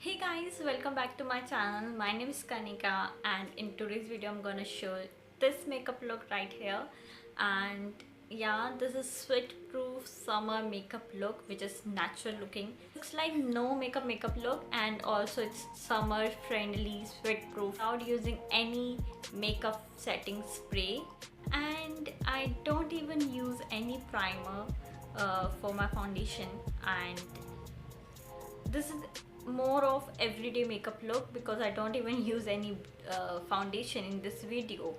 Hey guys, welcome back to my channel. My name is Kanika and in today's video I'm gonna show this makeup look right here. And yeah, this is sweat proof summer makeup look which is natural looking. Looks like no makeup look, and also it's summer friendly, sweat proof without using any makeup setting spray. And I don't even use any primer for my foundation, and this is more of everyday makeup look because I don't even use any foundation in this video,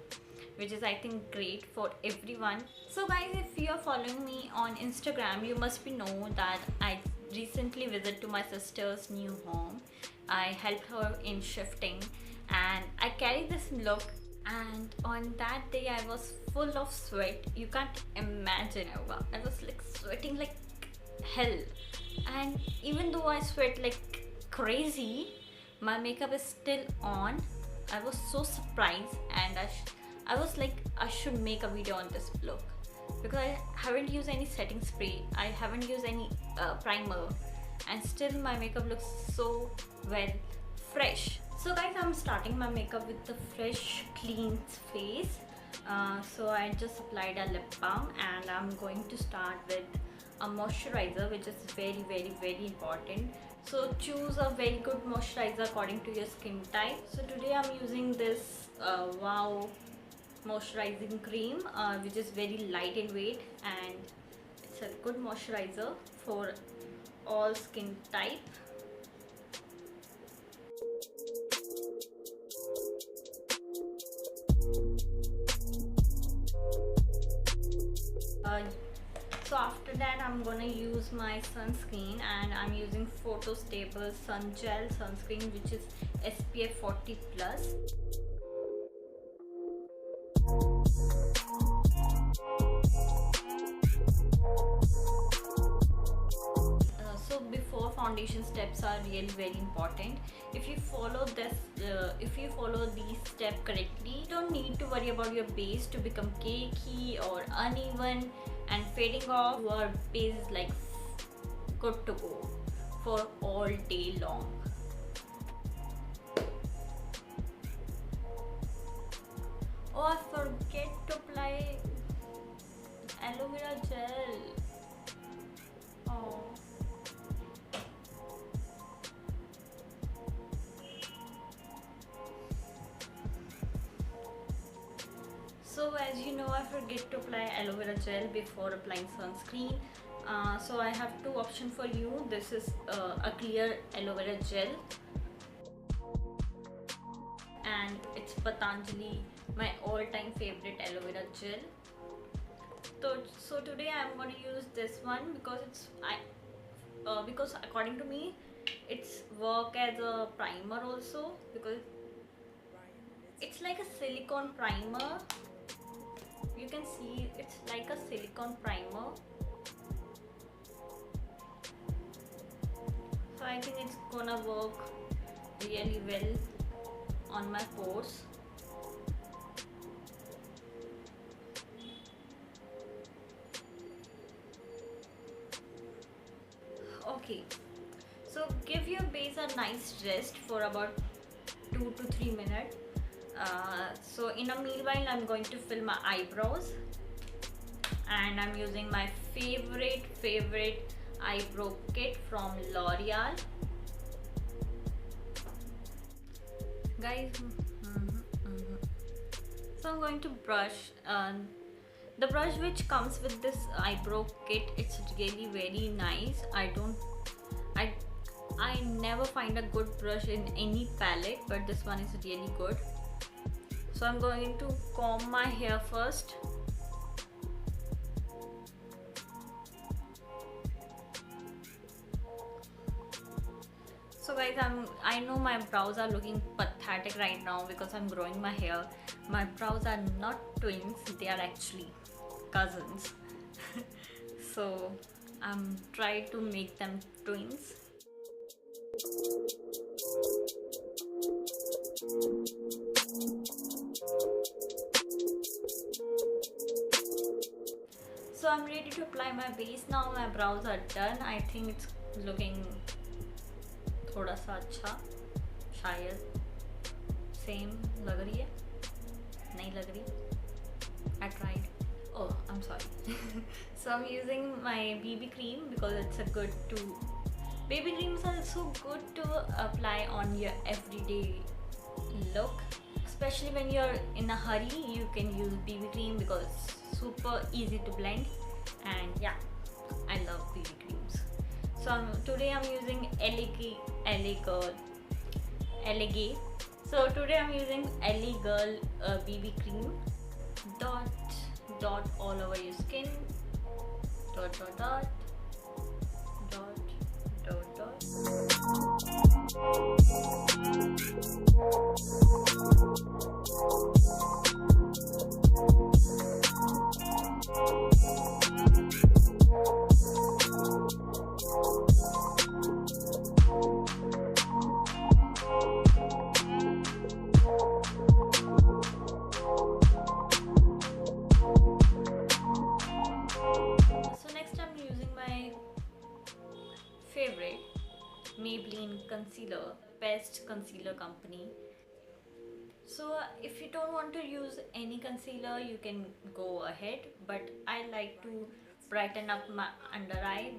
which is I think great for everyone. So guys, if you are following me on Instagram, you must be know that I recently visited to my sister's new home. I helped her in shifting and I carried this look, and on that day I was full of sweat. You can't imagine. I was like sweating like hell, and even though I sweat like crazy, my makeup is still on. I was so surprised, and I was like, I should make a video on this look because I haven't used any setting spray, I haven't used any primer, and still my makeup looks so well fresh. So guys, I'm starting my makeup with the fresh clean face. So I just applied a lip balm, and I'm going to start with a moisturizer, which is very important. So choose a very good moisturizer according to your skin type. So today I'm using this Wow moisturizing cream, which is very light in weight, and it's a good moisturizer for all skin type. So after that I'm gonna use my sunscreen, and I'm using Photostable Sun Gel sunscreen, which is SPF 40 plus. So before foundation steps are really very important. If you follow this, if you follow these steps correctly, you don't need to worry about your base to become cakey or uneven and fading off. Your base is like good to go for all day long. Oh, I forget to apply aloe vera gel. Oh. So as you know, I forget to apply aloe vera gel before applying sunscreen. So I have two options for you. This is a clear aloe vera gel, and it's Patanjali, my all-time favorite aloe vera gel. So today I'm going to use this one because because according to me it's work as a primer also, because it's like a silicone primer. You can see it's like a silicone primer. So I think it's gonna work really well on my pores. Okay, so give your base a nice rest for about 2 to 3 minutes. So in a meanwhile, I'm going to fill my eyebrows, and I'm using my favorite eyebrow kit from L'Oreal. Guys, so I'm going to brush. The brush which comes with this eyebrow kit, it's really very nice. I never find a good brush in any palette, but this one is really good. So I'm going to comb my hair first. So guys, I know my brows are looking pathetic right now because I'm growing my hair. My brows are not twins, they are actually cousins. So I'm trying to make them twins. So I'm ready to apply my base now. My brows are done. I think it's looking थोड़ा सा अच्छा, शायद same लग रही है, नहीं लग रही. I tried. Oh, I'm sorry. So I'm using my BB cream because it's a good to. BB creams are so good to apply on your everyday look. Especially when you're in a hurry, you can use BB cream because it's super easy to blend. And yeah, I love BB creams. So today I'm using LA Girl. So today I'm using LA Girl BB cream. Dot all over your skin. Dot. Favorite Maybelline concealer, best concealer company. So if you don't want to use any concealer, you can go ahead, but I like to brighten up my under eye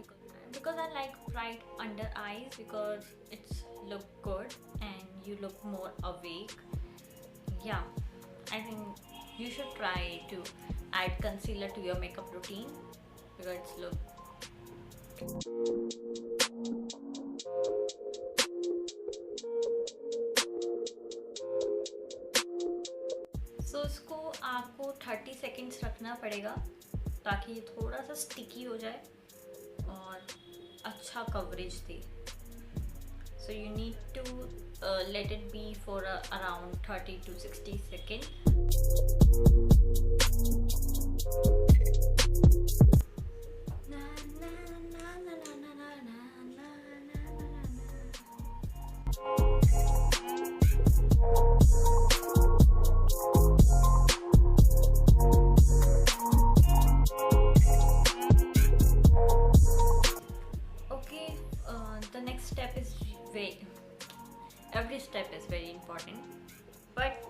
because I like bright under eyes because it's look good and you look more awake. Yeah, I think you should try to add concealer to your makeup routine because it's look. So इसको आपको 30 seconds रखना पड़ेगा ताकि ये थोड़ा सा sticky हो जाए और अच्छा coverage they. So you need to let it be for around 30 to 60 seconds. The next step is every step is very important, but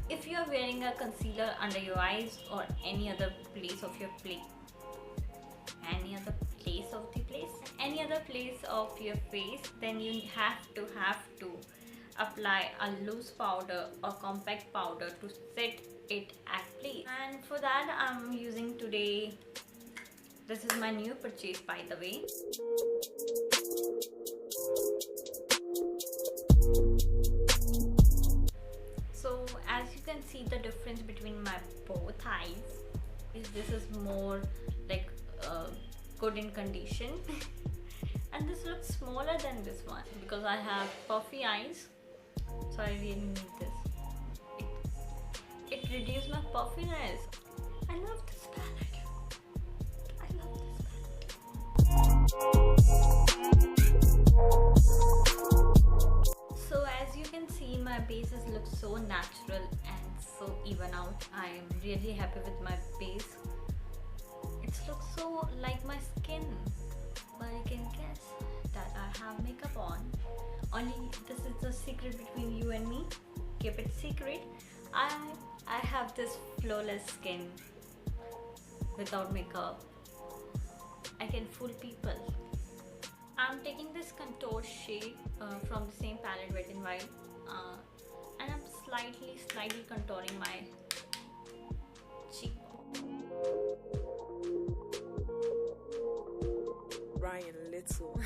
if you are wearing a concealer under your eyes or any other place of your any other place of your face, then you have to apply a loose powder or compact powder to set it at place. And for that I'm using today, this is my new purchase by the way. So as you can see, the difference between my both eyes is this is more like good in condition and this looks smaller than this one because I have puffy eyes, so I really need this. It reduces my puffiness. I love this palette. So as you can see, my bases look so natural and so even out. I am really happy with my base. It looks so like my skin, but you can guess that I have makeup on. Only this is the secret between you and me. Keep it secret. I have this flawless skin without makeup. I can fool people. I'm taking this contour shade from the same palette, Wet n Wild, and I'm slightly contouring my cheekbone. Ryan Little.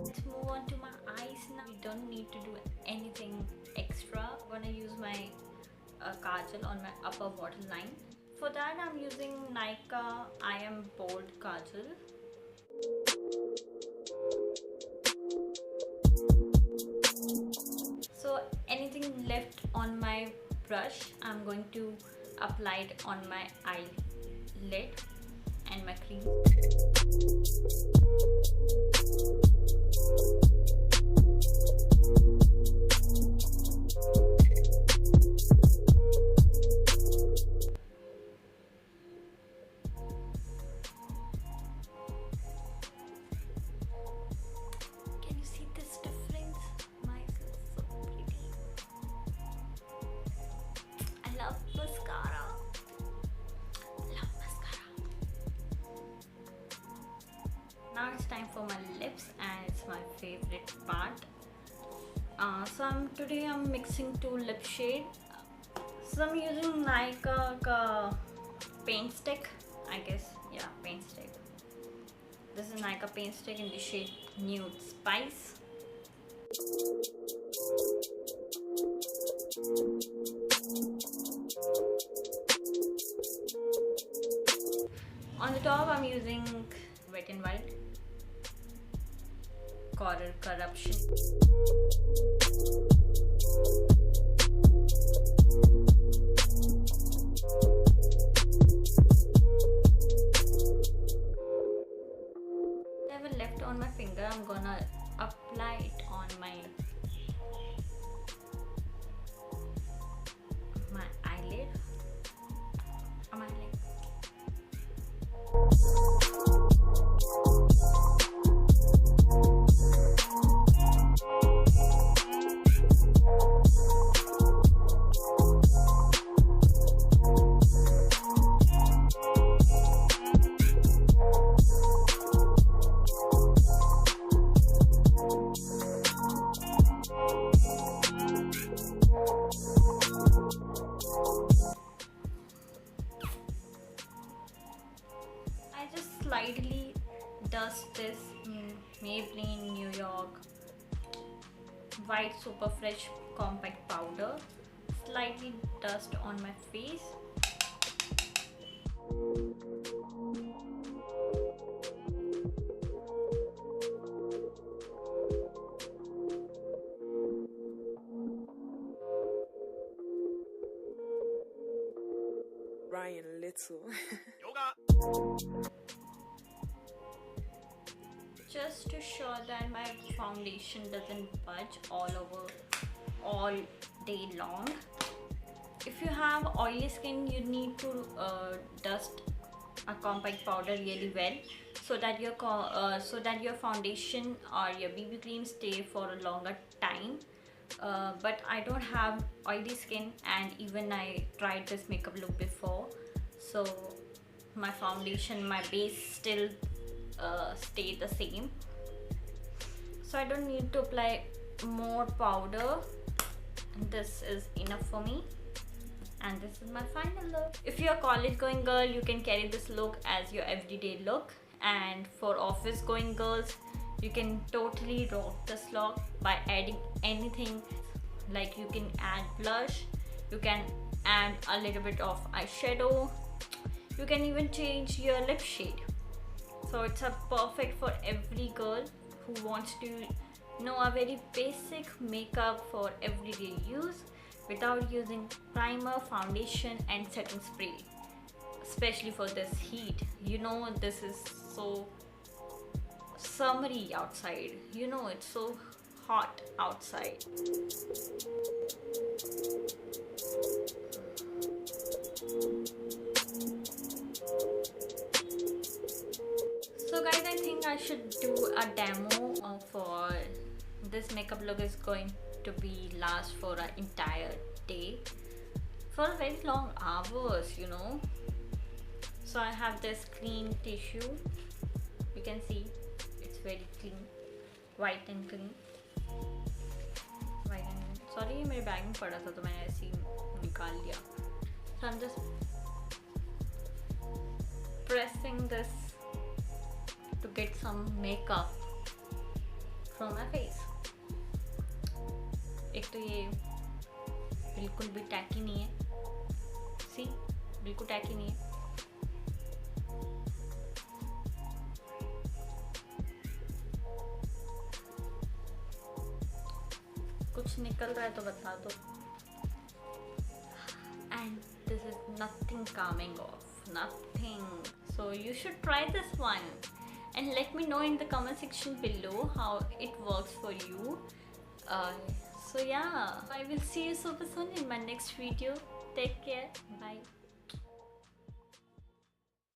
Let's move on to my eyes now. You don't need to do anything extra. I'm gonna use my kajal on my upper waterline. For that I'm using Nykaa eyem bold kajal. So anything left on my brush, I'm going to apply it on my eyelid and my crease. Today I'm mixing two lip shade. So I'm using Nika Paintstix, I guess. Yeah, Paintstix. This is Nika Paintstix in the shade Nude Spice. On the top I'm using Wet n Wild Coral Corruption. Whatever left on my finger, I'm gonna apply it on my eyelid. On my eyelid. Slightly dust this Maybelline New York White Super Fresh Compact Powder. Slightly dust on my face. Ryan Little. Just to show that my foundation doesn't budge all day long. If you have oily skin, you need to dust a compact powder really well so that your foundation or your BB cream stay for a longer time. But I don't have oily skin, and even I tried this makeup look before, so my foundation, my base still stay the same, so I don't need to apply more powder. This is enough for me, and this is my final look. If you're a college going girl, you can carry this look as your everyday look, and for office going girls, you can totally rock this look by adding anything. Like you can add blush, you can add a little bit of eyeshadow, you can even change your lip shade. So it's a perfect for every girl who wants to know a very basic makeup for everyday use without using primer, foundation and setting spray. Especially for this heat, you know, this is so summery outside, you know, it's so hot outside. So guys, I think I should do a demo for this makeup look. Is going to be last for an entire day, for very long hours, you know. So I have this clean tissue, you can see it's very clean, white and clean. Sorry, मेरे bag में पड़ा था तो मैंने ऐसे ही निकाल लिया. So I'm just pressing this to get some makeup from my face. एक तो ये बिल्कुल भी टैकी नहीं है, सी बिल्कुल टैकी नहीं है. कुछ निकल रहा है तो बता दो. And this is nothing coming off, nothing. So you should try this one and let me know in the comment section below how it works for you. So yeah, I will see you super soon in my next video. Take care, bye.